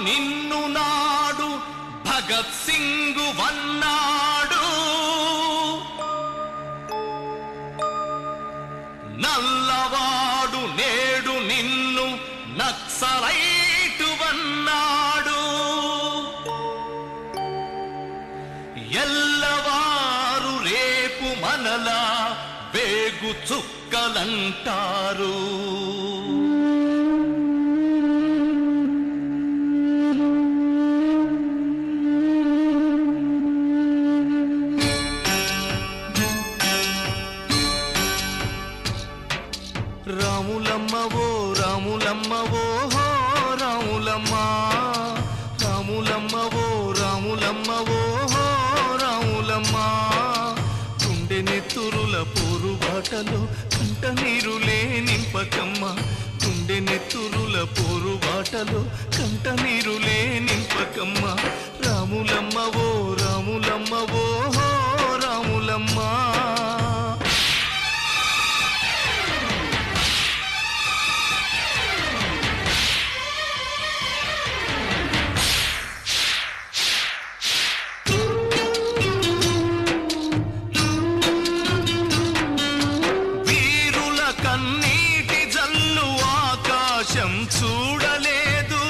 నిన్ను నాడు భగత్ సింగ్ వన్నాడు. నల్లవాడు నేడు నిన్ను నక్సలైటు వన్నాడు. ఎల్లవారు రేపు మనలా వేగు చుక్కలంటారు. రాములమ్మవో రాములమ్మవో హో రాములమ్మ, రాములమ్మవో రాములమ్మవో హో రాములమ్మ. గుండె నెత్తురుల పోరు బాటలో కంట నీరులే నింపకమ్మ, గుండె నెత్తురుల పోరు బాటలో కంట నీరులే నింపకమ్మ. రాములమ్మవో రాములమ్మవో హో రాములమ్మ. చూడలేదు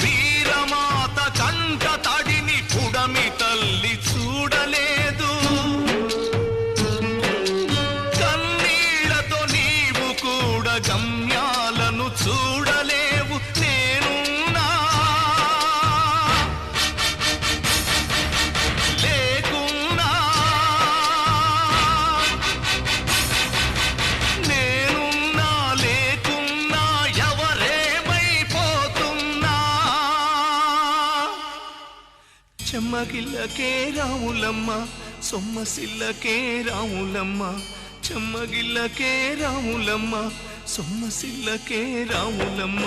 వీరమాత కంట తడిని పుడమి తల్లి చూడలేదు. కన్నీళ్లతో నీవు కూడా గమ్యాలను చూడలేవు. నేనున్నా లేకున్నా చెమ్మగిల్లకే రాములమ్మ, సొమ్మసిల్లకే రాములమ్మ. చెమ్మగిల్లకే రాములమ్మ, సొమ్మసిల్లకే రాములమ్మ.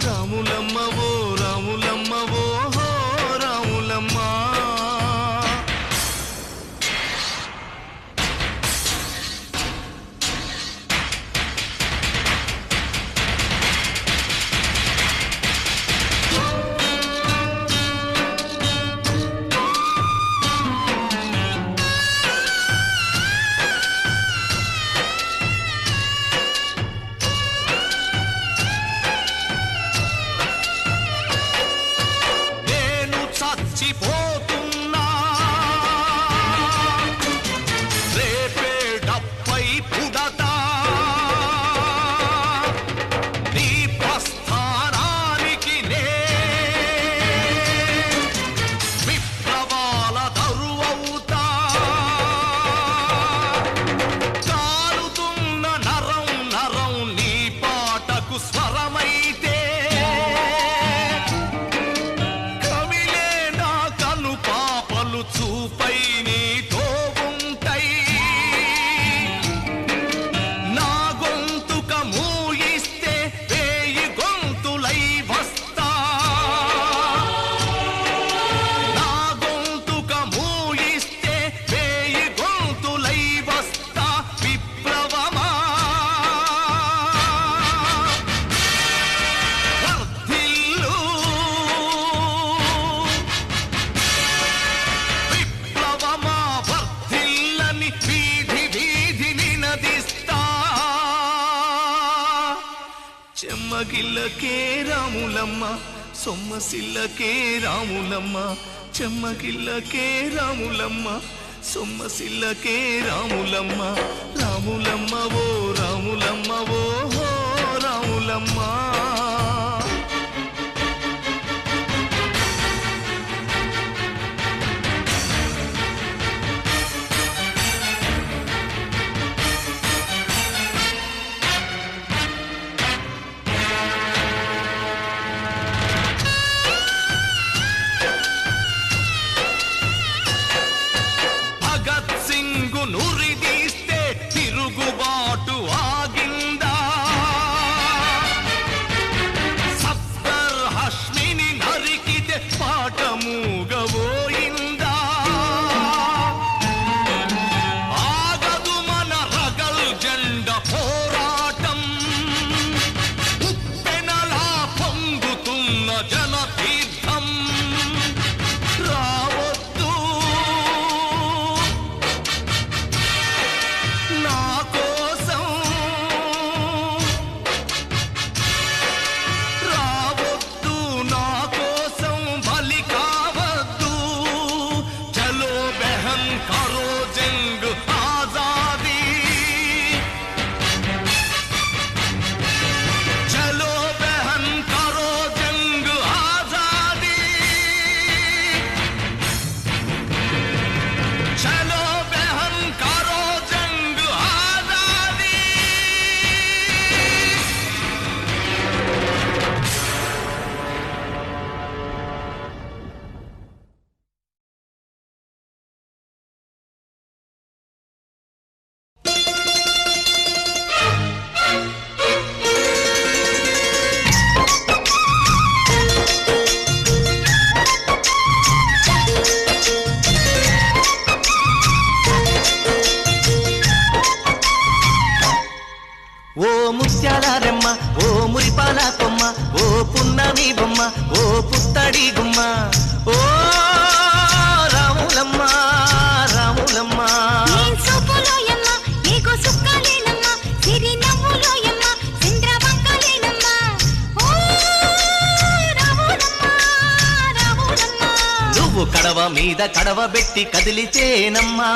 రాములమ్మవో రాములమ్మవో హో రాములమ్మ. చచ్చిపోతున్నా రేపే డప్పై పుడతా. నీ ప్రస్థానానికి నే విప్లవాల దరువవుతా. కాలుతున్న నరం నరం నీ పాటకు స్వరమైతే చూపై నీతో ఉంటాయి. నా గొంతుక మూయిస్తే వేయి గొంతులై వస్తా. నా గొంతుక మూయిస్తే వేయి గొంతులై వస్తా. విప్లవమా వర్ధిల్లు, చెమ్మగిల్లకే రాములమ్మ, సొమ్మసిల్లకే రాములమ్మ. చెమ్మగిల్లకే రాములమ్మ, సొమ్మసిల్లకే రాములమ్మ. రాములమ్మవో రాములమ్మవో హో రాములమ్మ. నురిదీస్తే తిరుగుబాటు ఓ ముత్యాలారెమ్మ ఓ మురిపాల కొమ్మ ఓ పున్నమి బొమ్మ ఓ పుత్తడి గుమ్మ ఓ రాములమ్మ రాములమ్మ నువ్వు కడవ మీద కడవ పెట్టి కదిలితేనమ్మా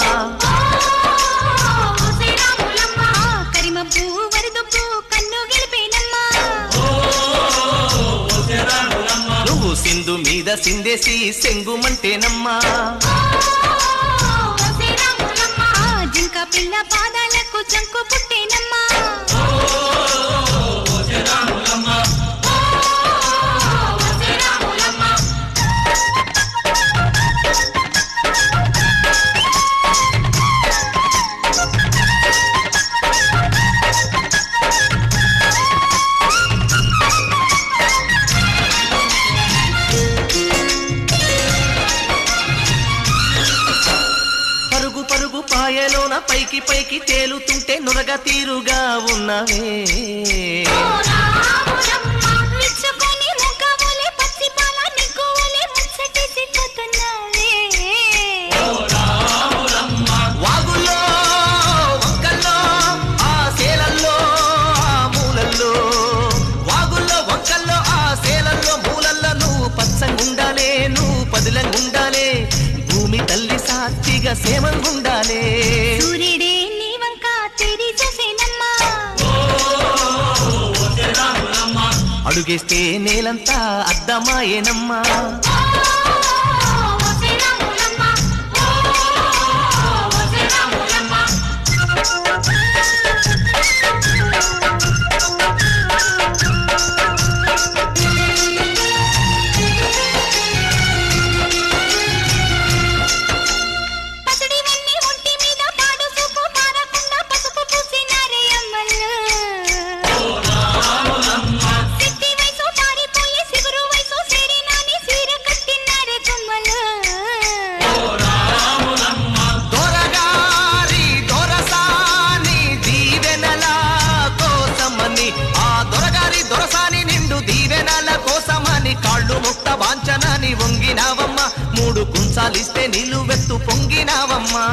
నువ్వు సింధు మీద సిందేసి సెంగుమంటేనమ్మా జింక పిల్ల పాదాలకు జంకు పుట్టేనమ్మా పాయలోన పైకి పైకి తేలుతుంటే నురగ తీరుగా ఉన్నవే వాగుల్లో వంకల్లో ఆ సేలల్లో ఆ మూలల్లో వాగుల్లో వంకల్లో ఆ సేలల్లో మూలల్లో నువ్వు పచ్చంగుండాలే నువ్వు పదిలంగుండాలే భూమి తల్లి సాక్షిగా సేమంగుండాలే సూర్యుడే నీ వంక తెరి చూసేనమ్మా అడుగేస్తే నేలంతా అద్దమాయేనమ్మా ముక్త వాంఛనాని వంగినావమ్మ మూడు కుంచాలిస్తే నిలువెత్తు పొంగినావమ్మా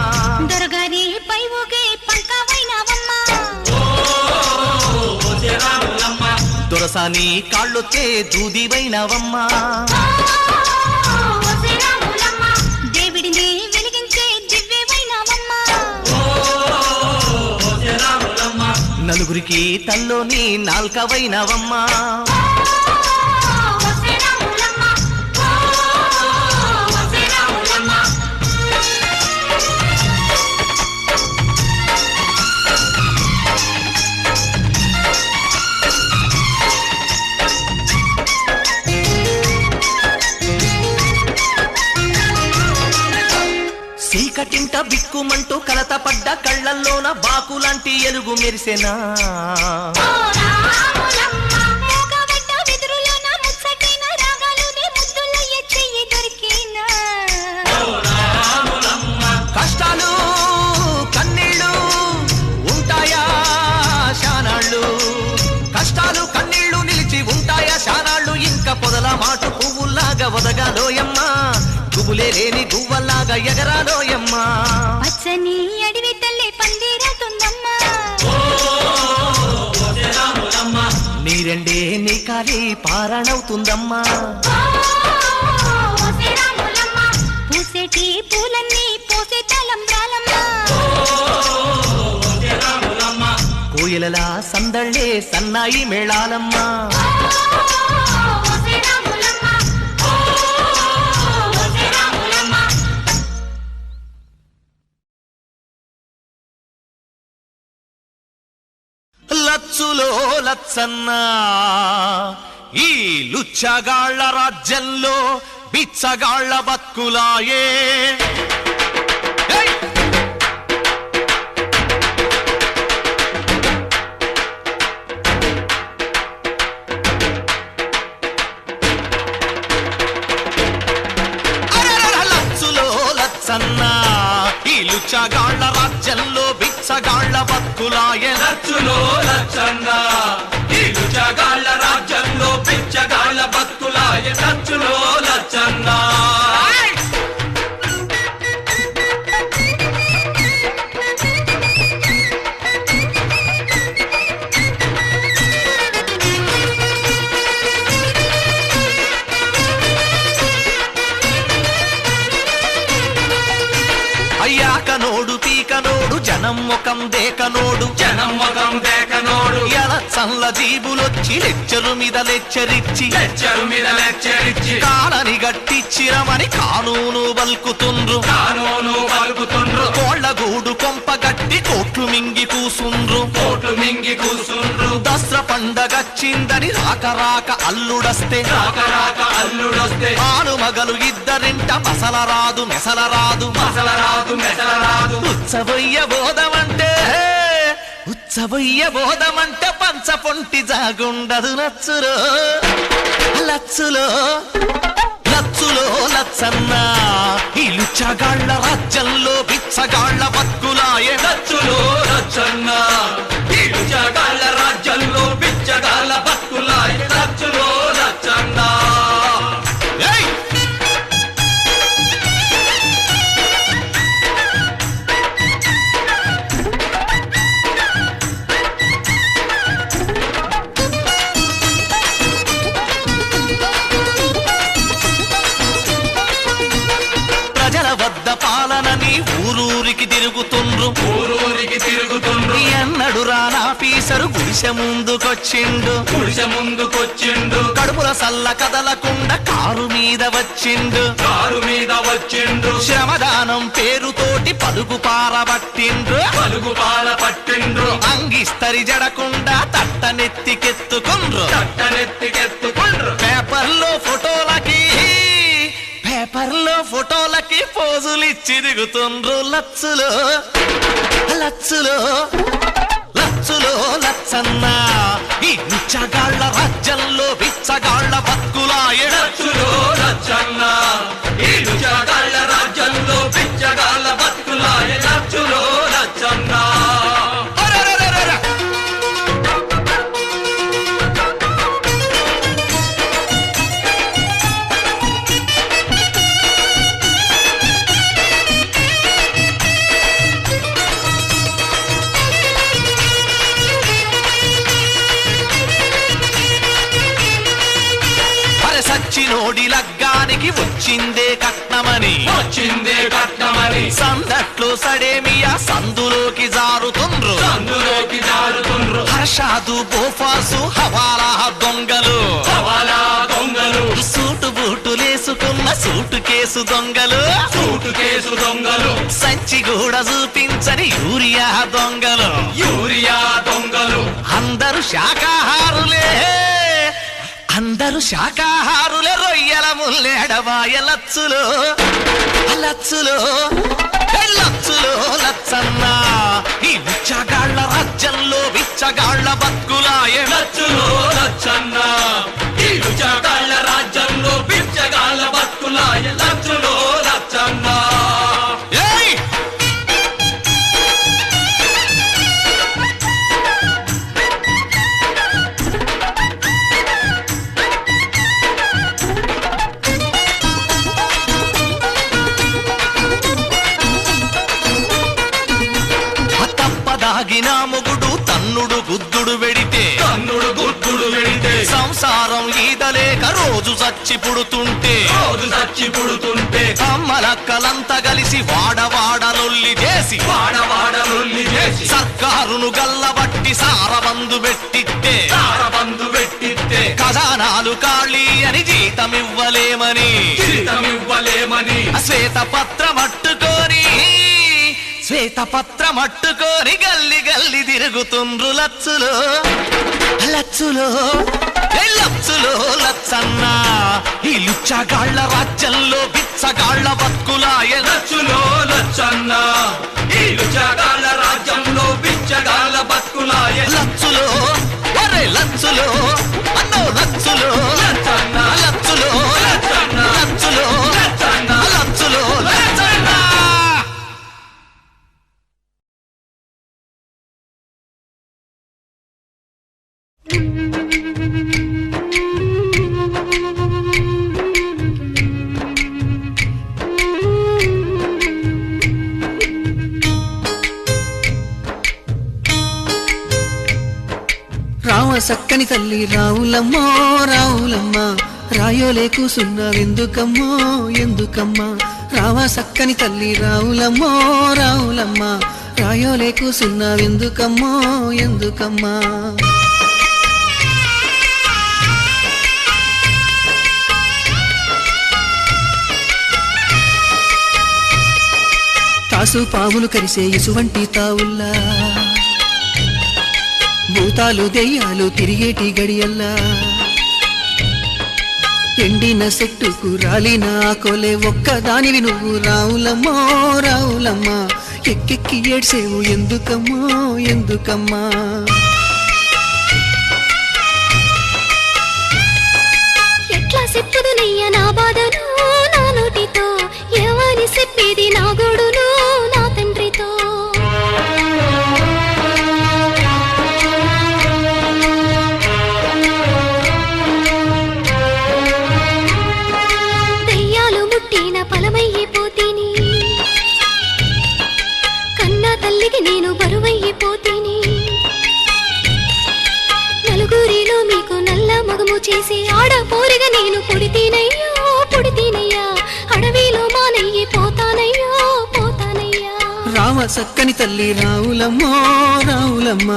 దొరగారి పై ఊగే పంకవైనావమ్మా దొరసాని కాళ్ళొచ్చే దూదివైనావమ్మా దేవుడిని వెలిగించే దివ్యవైనావమ్మా నలుగురికి తల్లోని నాల్కవైనావమ్మా చీకటింట బిక్కుమంటూ కలత పడ్డ కళ్ళల్లోన బాకులాంటి ఎలుగు మెరిసెనా కష్టాలు కన్నీళ్ళు ఉంటాయా శానాళ్ళు కష్టాలు కన్నీళ్ళు నిలిచి ఉంటాయా శానాళ్ళు ఇంకా పొదల మాటు పువ్వుల్లాగా వదగాలోయమ్మా గుబులే లేని గువ్వల్లాగా ఎగరాలోయమ్మా పచ్చని అడవి తల్లి పందిరవుతుందమ్మా నీరెండే నీ కాలి పారణవుతుందమ్మా పూసేటి పూలన్నీ పోసే తలంబ్రాలమ్మా కోయిలలా సందళ్ళే సన్నాయి మేళాలమ్మా లచ్చులో లచ్చన్నా ఈ లుచ్చగాళ్ల రాజ్యంలో బిచ్చగాళ్ల బతుకులాయే లచ్చులో లచ్చన్నా ఈ లుచ్చగాళ్ల రాజ్యంలో బిచ్చగాళ్ల బతుకులాయే లచ్చు లచ్చులో లచ్చన్న ఈ లుచ్చగాళ్ళ రాజ్యంలో బిచ్చగాళ్ళ బతుకులాయ లచ్చులో లచ్చన్న అయ్యాకనోడు పీకనోడు జనం ముఖం దేకనోడు జనం మొగం దేకనోడు ఎలా చల్ల జీబులొచ్చి లెచ్చరు మీద లెచ్చరిచ్చి లెచ్చరు మీద లెచ్చరిచ్చి కాలని గట్టిచ్చిరమని కానూను బల్కుతుండ్రు కానూను పలుకుతుండ్రు కోళ్ల గూడు కొంప గట్టి కోట్లు మింగి కూసుండ్రు కోట్లు మింగి కూసుండ్రు దసరా పండగచ్చిందని రాక రాక అల్లుడస్తే రాక రాక అల్లుడొస్తే ఆను మగలు ఇద్దరింట మసల రాదు మెసల రాదు మసల రాదు మెసల రాదు ఉత్సవయ్య బోధమంటే ఉత్సవయ్య పంచ పొంటి జాగుండదు లచ్చులో లచ్చులో లచ్చులో లచ్చన్న ఈ లుచ్చగాళ్ళ రాజ్యంలో బిచ్చగాళ్ళ బతుకులాయే లచ్చులో లచ్చన్న ఈ లుచ్చగాళ్ళ రాజ్యంలో బిచ్చగాళ్ళ బతుకులాయ లచ్చులో లచ్చన్న ఏయ్! ప్రజల వద్ద పాలనని ఊరూరికి తిరుగుతుండ్రు ఊరూరికి తిరుగుతుండ్రు ఎన్నడు రానాఫీసరు గుడిసె ముందుకొచ్చిండు గుడిసె ముందుకొచ్చిండు కడుపుల సల్ల కదలకుండా కారు మీద వచ్చిండు కారు మీద వచ్చిండు శ్రమదానం పేరుతోటి పలుగు పారబట్టిండ్రు పలుగు పాల పట్టిండ్రు అంగిస్తరి జడకుండా తట్టనెత్తికెత్తుకుండ్రు చట్టనెత్తికెత్తుకుండ్రు పేపర్లో ఫోటోలకి పోజులిచ్చి దిగుతుండ్రు లచ్చులో లచ్చులో లచ్చులో లచ్చన్న ఈ బిచ్చగాళ్ళ రాజ్యంలో బిచ్చగాళ్ళ బతుకులాయే లచ్చులో లచ్చన్న ఈ లుచ్చగాళ్ళ రాజ్యంలో బిచ్చగాళ్ళ బతుకులాయ లచ్చులో లచ్చన్న అరెరెరెరెరె! అరె సచ్చినోడి లగ్గానికి వచ్చిందే కట్నమని వచ్చిందే కట్నమని సందట్లో సడేమియా సందులోకి జారుతుండ్రు అందులోకి జారుతుండ్రు హర్షాదు బోఫాసు హవాలా దొంగలు హవాలా దొంగలు సూటు బూటులేసుకున్న సూటు కేసు దొంగలు సూటు కేసు దొంగలు సంచి కూడా చూపించని యూరియా దొంగలు యూరియా దొంగలు అందరూ శాకాహారులే రొయ్యల ముల్లేడబాయ లచ్చులో లచ్చులో లచ్చులో లచ్చన్న ఈ బిచ్చగాళ్ళ రాజ్యంలో బిచ్చగాళ్ళ బతుకులాయే లచ్చులో లచ్చన్న ఈ లుచ్చగాళ్ళ రాజ్యంలో బిచ్చగాళ్ళ బతుకులాయ లచ్చులో లచ్చన్న ఏయ్! తప్పదాగిన మొగుడు తన్నుడు గుద్దుడు వెడితే కన్నుడు గుర్తుడు వెడితే సంసారం ఈదలేక రోజు చచ్చి పుడుతుంటే రోజు చచ్చి పుడుతుంటే అమ్మలక్కలంతా కలిసి వాడవాడలొల్లి చేసి వాడవాడ రొల్లి చేసి సర్కారును గల్లబట్టి సారబందు పెట్టిట్టే తారబందు పెట్టిస్తే ఖజానాలు ఖాళీ అని జీతమివ్వలేమని జీతమివ్వలేమని శ్వేతపత్రమట్టుకొని గల్లి గల్లి తిరుగుతుండ్రు లచ్చులో లచ్చులో లచ్చులో లచ్చన్న ఈ లుచ్చగాళ్ళ రాజ్యంలో బిచ్చగాళ్ళ బతుకులాయే లచ్చులో లచ్చన్న ఈ లుచ్చగాళ్ళ రాజ్యంలో బిచ్చగాళ్ళ బతుకులాయ లచ్చులో ఒరే లచ్చులో అన్నో లచ్చులో రామ సక్కని తల్లి రావులమ్మో రావులమ్మ రాయోలే కూసున్నావెందుకమ్మో ఎందుకమ్మా రామ సక్కని తల్లి రావులమ్మో రావులమ్మ రాయోలే కూసున్నావెందుకమ్మో ఎందుకమ్మా తాసు పాములు కరిసే ఇసువంటి తావుల్లా భూతాలు దెయ్యాలు తిరిగేటి గడియల్లా ఎండిన సెట్టుకు రాలిన ఆకోలే ఒక్కదానివి నువ్వు రావులమ్మో రావులమ్మ ఎక్కెక్కి ఏడ్సేవు ఎందుకమ్మో ఎందుకమ్మా ఎట్లా చెప్పుదునయ్య నా బాధను నా నోటితో ఏమని చెప్పేది నా గోడును నా తండ్రితో దయ్యాలు ముట్టిన ఫలమయ్యిపోతీని కన్నా తల్లికి నేను బరువయ్యిపోతీని నలుగురిలో మీకు నల్ల మగము చేసి ఆడపోరిగా నేను పుడితీనయ్యో పుడితీనయ్యా అడవిలో మానయ్యి పోతానయ్యో పోతానయ్యా రామ సక్కని తల్లి రావులమ్మో రావులమ్మ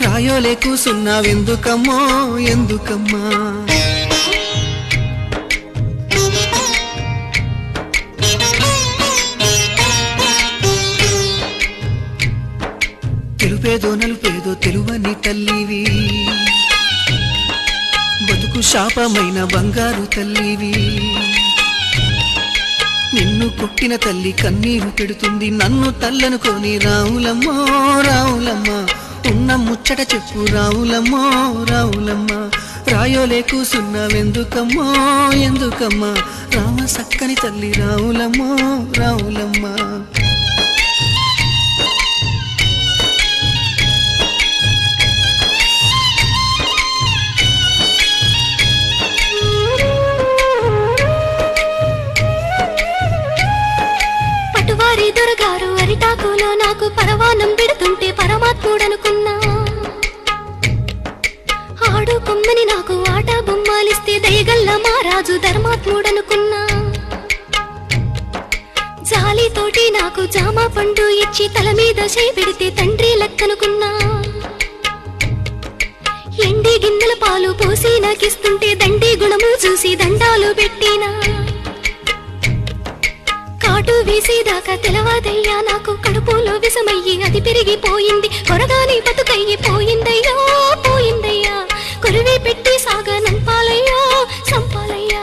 రాయోలే కూసున్నావెందుకమ్మో ఎందుకమ్మా తెలుపేదో నలుపేదో తెలువని తల్లివి బతుకు శాపమైన బంగారు తల్లివి నిన్ను కొట్టిన తల్లి కన్నీరు పెడుతుంది నన్ను తల్లనుకొని రావులమ్మో రావులమ్మ ఉన్న ముచ్చట చెప్పు రావులమ్మో రావులమ్మ రాయోలే కూసున్నావెందుకమ్మో ఎందుకమ్మా రామ సక్కని తల్లి రావులమ్మో రావులమ్మ పటువారి దొరగారు అరిటాకులో నాకు పరవానం పెడుతుంటే పరమాత్ముడనుకున్నా ఆడు కొమ్మని నాకు ఆట బొమ్మాలిస్తే దయగల్ల మారాజు ధర్మాత్ముడనుకున్నా జాలితోటి నాకు జామ పండు ఇచ్చి తల మీద చేయి పెడితే తండ్రి లెక్కనుకున్నా ఎండి గిన్నెల పాలు పోసి నాకిస్తుంటే దండి గుణము చూసి దండాలు పెట్టినా కాటు వేసేదాకా తెలవాదయ్యా నాకు కడుపులో విషమయ్యి అది పెరిగిపోయింది కొరగాని బతుకయ్యి పోయిందయ్యో పోయిందయ్యా కొరివి పెట్టి సాగా నంపాలయ్యో సంపాలయ్యా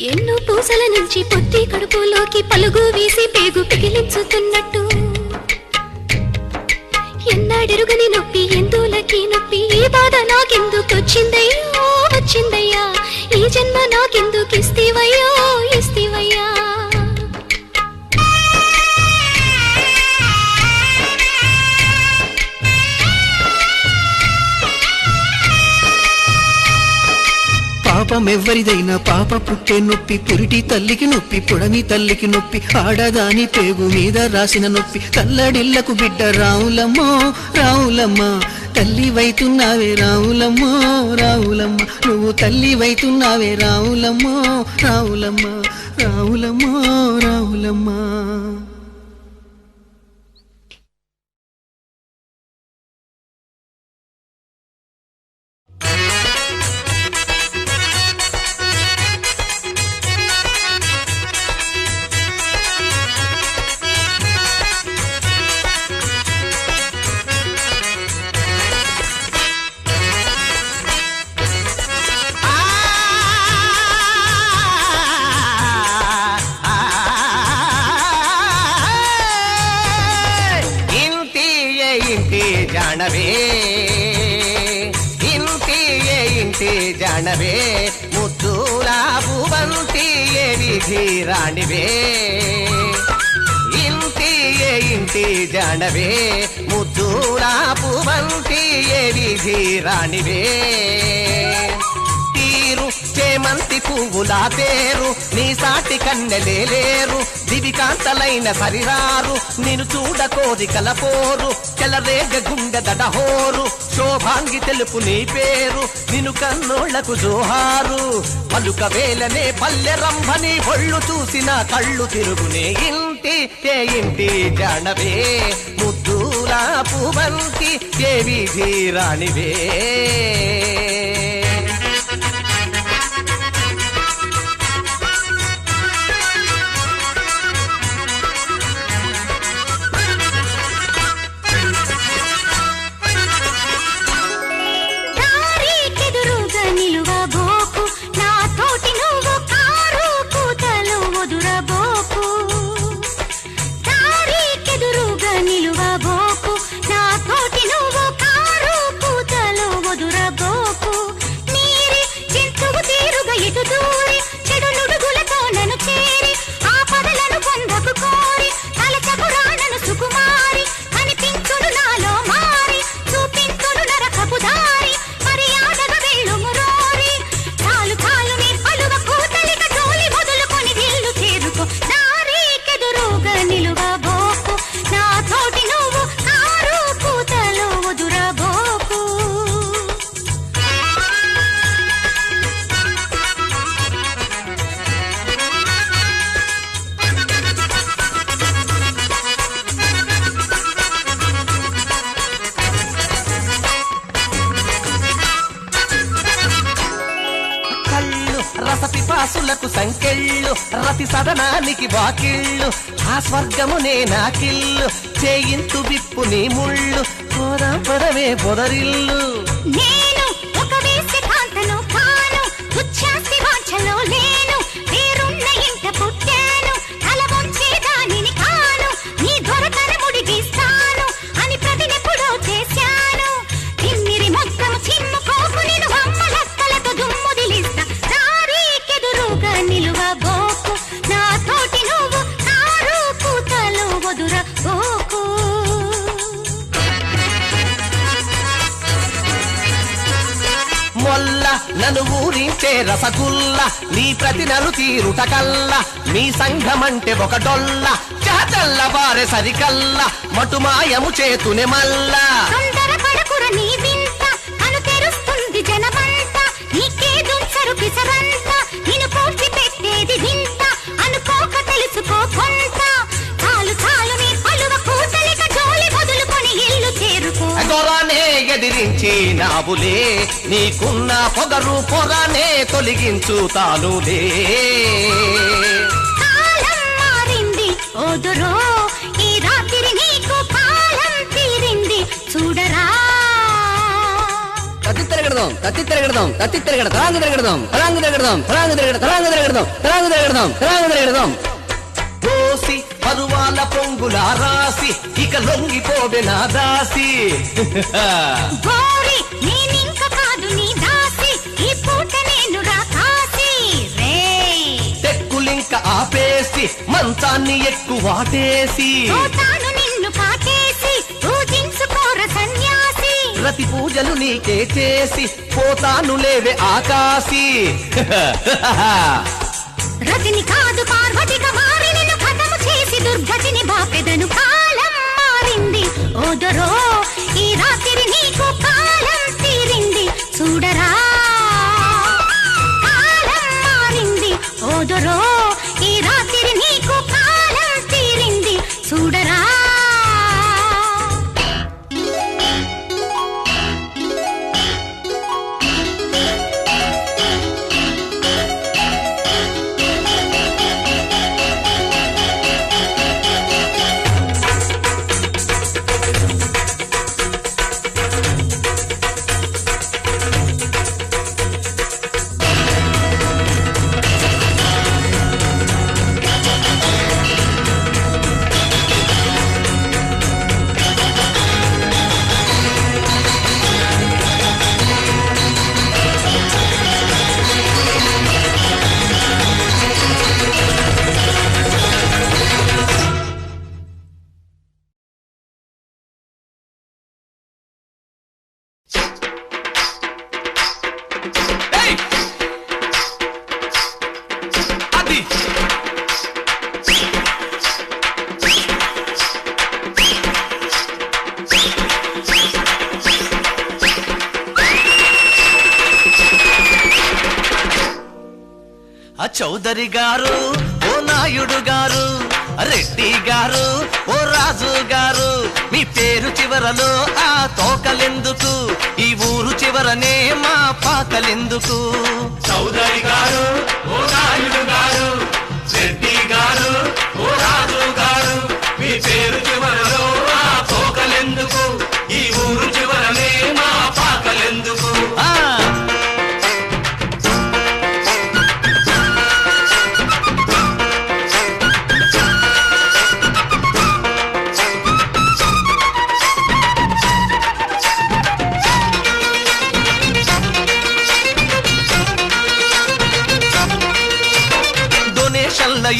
ఎన్నో పూసల నుంచి పొత్తి కడుపులోకి పలుగు వేసి పేగు పిగిలించుతున్నట్టు ఎన్నాడెరుగని నొప్పి ఎందులకి నొప్పి ఈ బాధ నాకెందుకొచ్చిందయ్యో వచ్చిందయ్యా ఈ జన్మ నాకెందుకు ఇస్తీవయ్యో ఇస్తీవయ్యా పాపమెవ్వరిదైనా పాప పుట్టే నొప్పి పురిటి తల్లికి నొప్పి పుడమి తల్లికి నొప్పి ఆడదాని పేగు మీద రాసిన నొప్పి తల్లడిల్లకు బిడ్డ రావులమ్మో రావులమ్మ తల్లి వైతున్నావే రావులమ్మో రావులమ్మ నువ్వు తల్లి వైతున్నావే రావులమ్మో రావులమ్మ రావులమ్మో రావులమ్మ జానవే ముద్దులా భువంతి ఏ విధి రాణివే ఇంటి జానవే ముద్దులా భువంతి ఏ విధి రాణివే తీరు చేమంతి పువ్వులా పేరు నీ సాటి కన్నెలేరు దివికాంతలైన సరిరారు నిన్ను చూడ కోరికల పోరు చెలరేగ గుండె దడహోరు శోభాంగి తెలుపు నీ పేరు నిన్ను కన్నోళ్లకు జోహారు పలుక వేలనే పల్లె రంభని ఒళ్ళు చూసిన కళ్ళు తిరుగునే ఇంటి జానవే ముద్దుల పువంతి దేవి ధీరాణివే రసపిపాసులకు సంకెళ్ళు రతి సదనానికి వాకిళ్ళు ఆ స్వర్గమునే నాకిల్లు చేయింతు విప్పు నీ ముళ్ళు పోరాపరమే పొదరిల్లు నేను ఒక వేసికాంతను కాను ఉచ్ఛాసి వాంఛలో లేను పేరున్న ఇంట పుట్టాను తల వంచే దానిని కాను నీ దొరకన ముడిగిస్తాను అని ప్రతినెప్పుడో చేశాను తిమ్మిరి మొత్తం చిమ్ముకోకు నేను అమ్మలక్కలతో దుమ్ముదిలిస్తా దారికెదురుగా నిలువబోకు నా తోటి నువ్వు కారు పూతలు వదురబోకు మొల్ల నన్ను ఊరించే రసగుల్ల నీ ప్రతి నలు తీరుట కల్ల మీ సంఘమంటే ఒక డొల్ల చాచల్ల వారే సరికల్ల మటుమాయము చేతునే మల్లా తొందరపడకుర నీ వింత అను తెరుస్తుంది జనమంత నీకే దుంచరు పిసరంత నిన్ను పూర్తి పెట్టేది వింత అనుకోక తెలుసుకో కొంత చాలు చాలు నీ పలువ కూతలిక జోలి వదులుకొని ఇల్లు చేరుకో గొరానే ఎదిరించి నాబులే నీకున్న పొగరు పొరానే తొలగించుతానులే కాలం మారింది ఓదురో ఈ రాత్రి నీకు కాలం తీరింది చూడరా తత్తి తిరగడదాం తత్తి తిరగడదాం తత్తి తిరగడ తలాంగు తిరగడదాం తలాంగు తిరగడదాం తలాంగు తిరగడ తలాంగు తిరగడదాం తలాంగు తిరగడదాం తలాంగు తిరగడదాం దోసి పరువాల పొంగుల రాసి ఇక లొంగిపోవే నా దాసి గోరి నేనింక కాదు నీ దాసి ఈ పూట నేను రా కాసి రే తెక్కులింక ఆపేసి మంచాన్ని ఎక్కువాటేసి తాను నిన్ను కాటేసి పూజించుకోర సన్యాసి ప్రతి పూజలు నీకే చేసి పోతాను లేవే ఆకాశి రతిని కాదు పార్వతిగా మారి నిన్ను ఖతము చేసి దుర్గతిని బాపెదను కాలం మారింది ఓదరో ఈ రాత్రి నీకు కాలం తీరింది చూడరా కాలం మారింది ఓదరో ఈ రాత్రి నీకు కాలం తీరింది చూడరా చౌదరి గారు, ఓ నాయుడు గారు, రెడ్డి గారు, ఓ రాజు గారు, మీ పేరు చివరలో ఆ తోకలెందుకు? ఈ ఊరు చివరనే మా పాకలెందుకు? చౌదరి గారు, ఓ నాయుడు గారు, రెడ్డి గారు, ఓ రాజు గారు, మీ పేరు చివరలో ఆ తోకలెందుకు? ఈ ఊరు చివరనే మా పాకలెందుకు? ఆ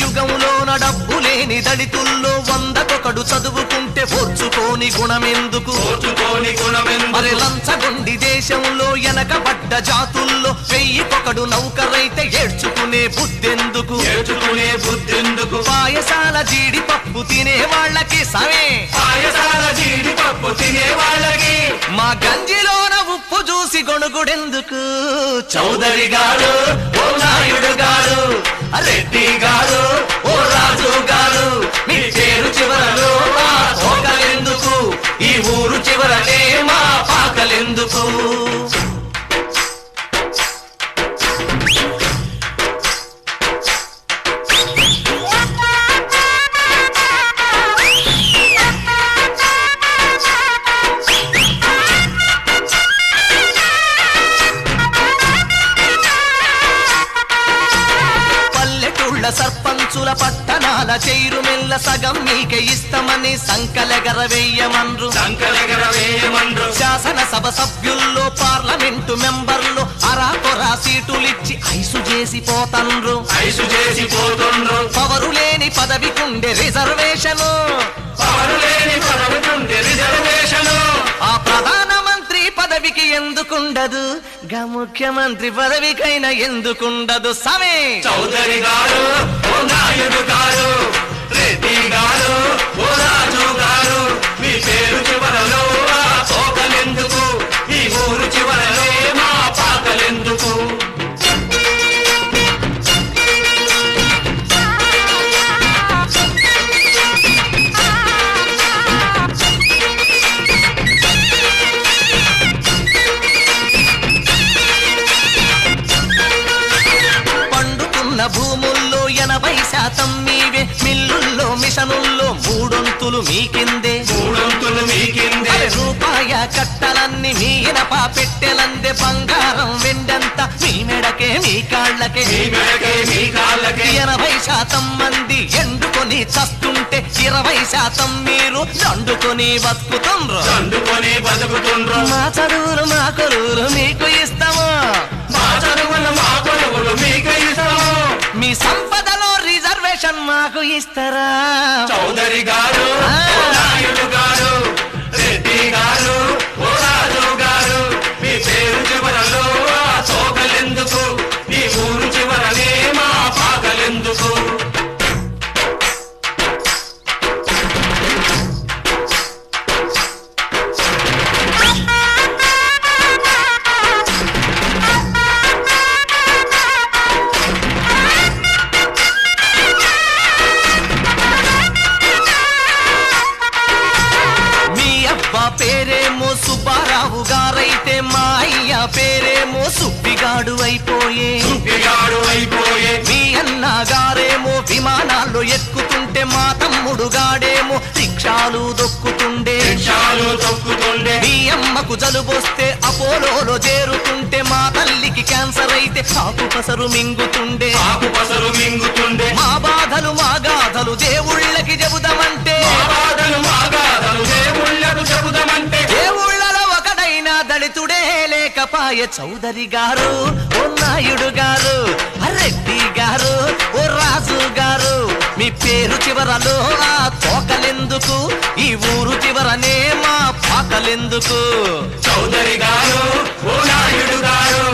యుగంలోన డబ్బు లేని దళితుల్లో 100కొకడు చదువుకుంటే ఓర్చుకోని గుణమెందుకు? మరి లంచగొండి దేశంలో వెనకబడ్డ జాతుల్లో 1000కొకడు నౌకరైతే ఏడ్చుకునే బుద్ధెందుకు? పాయసాల జీడిపప్పు తినే వాళ్ళకి సమే, పాయసాల జీడిపప్పు తినే వాళ్ళకి మా గంజిలోన ఉప్పు చూసి గొణుగుడెందుకు? చౌదరి గారు, ఓ నాయుడు గారు, రెడ్డి గారు, ఓ రాజు గారు, మీ పేరు చివరలో ఆ తోకలెందుకు? ఈ ఊరు చివరనే మా పాకలెందుకు? సర్పంచుల పట్టణాల చైరు మెల్ల సగం మీకే ఇస్తామని సంకలెగరవేయమన్రు. శాసనసభ సభ్యుల్లో పార్లమెంటు మెంబర్లు అరాకొరా సీటులిచ్చి ఐసు చేసి పోతన్రు. పవరు లేని పదవికుండే రిజర్వేషను, ఆ ప్రధానమంత్రి పదవికి ఎందుకుండదు? గా ముఖ్యమంత్రి పదవికైనా ఎందుకుండదు? సమే చౌదరి గారు, ఓ నాయుడు గారు, రెడ్డి గారు, ఓ రాజు గారు, మీ పేరు చివరలో ఆ తోకలెందుకు? ఈ ఊరు చివరలో మా పాకలెందుకు? భూముల్లో 80% మీవే, మిల్లుల్లో మిషనుల్లో 3 మీకిందే. రూపాయ కట్టలన్నీ మీ ఇనపా పెట్టెలందే, బంగారం వెండంతా మీ మెడకే మీ కాళ్ళకే. 80% మంది ఎండుకొని చస్తుంటే 20% మీరు దండుకొని బతుకుతుండ్రు. మా చదువులు మా కొలువులు మీకు ఇస్తాము, మీ సంపదలో రిజర్వేషన్ మాకు ఇస్తారా? చౌదరి గారు, ఓ నాయుడు గారు, రెడ్డి గారు, ఓ రాజు గారు, మీ పేరు చివరలో ఆ తోకలెందుకు? ఈ ఊరు చివరనే మా పాకలెందుకు? పేరేమో సుబ్బారావు గారైతే మా అయ్య పేరేమో సుబ్బిగాడు అయిపోయే. మీ అన్న గారేమో విమానాల్లో ఎక్కుతుంటే మా తమ్ముడు గాడేమో రిక్షాలు దొక్కుతుండే. మీ అమ్మకు జలుబొస్తే అపోలోలో చేరుతుంటే మా తల్లికి క్యాన్సర్ అయితే ఆకుపసరు మింగుతుండే. మా బాధలు మా గాథలు దేవుళ్ళకి చెబుదామంటే, దేవుళ్ళలో ఒకడైనా దళితుడే లేకపాయ. చౌదరి గారు, ఓ నాయుడు గారు, రెడ్డి గారు, ఓ రాజు గారు, మీ పేరు చివరలో ఆ తోకలెందుకు? ఈ ఊరు చివరనే మా పాకలెందుకు? చౌదరి గారు, ఓ నాయుడు గారు,